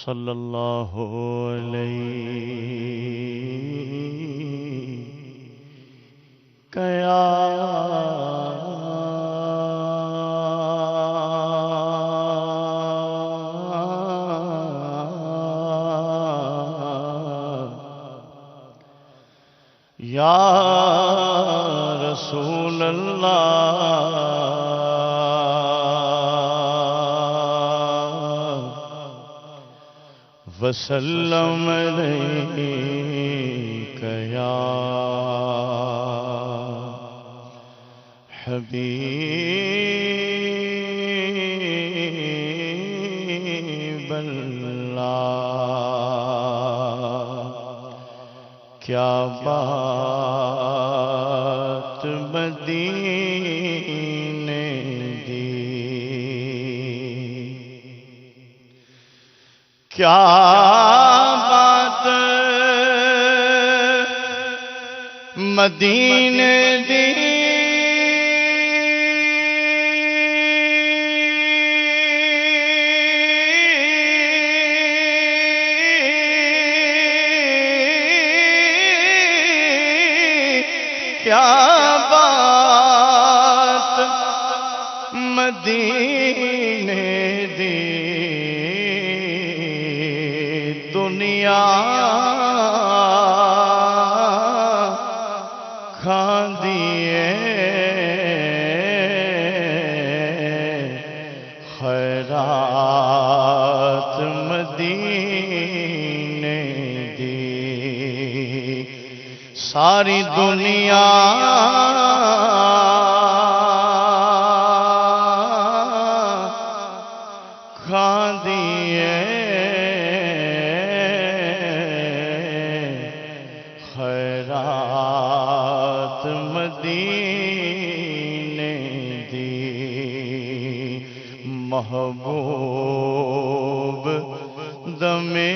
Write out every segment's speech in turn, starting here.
صلی اللہ علیہ یا رسول اللہ وسلم علیک یا حبیب اللہ کیا بات مدینے دی کیا بات مدینے دی کیا بات مدینے دی دنیا کھاندی خیرات مدینے دی ساری دنیا کھاندی خیرات مدینے دی محبوب دمے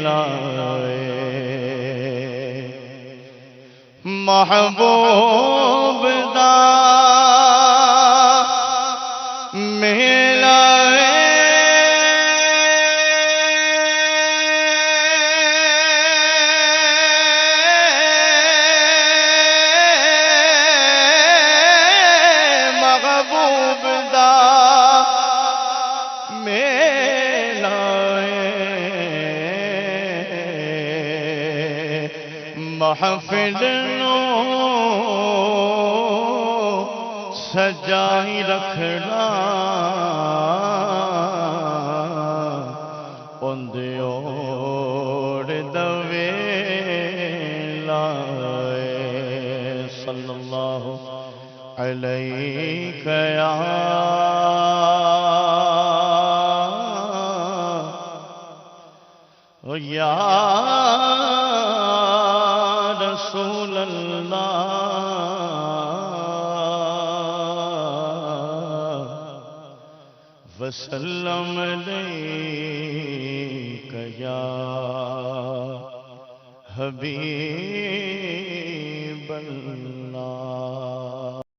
لائے محبوب دا ملائے محبوب دا ملائے محفل سجائی رکھنا اندیوڑ دوے لائے صلی اللہ علیہ یا رسول اللہ وسلم علیک یا حبیب اللہ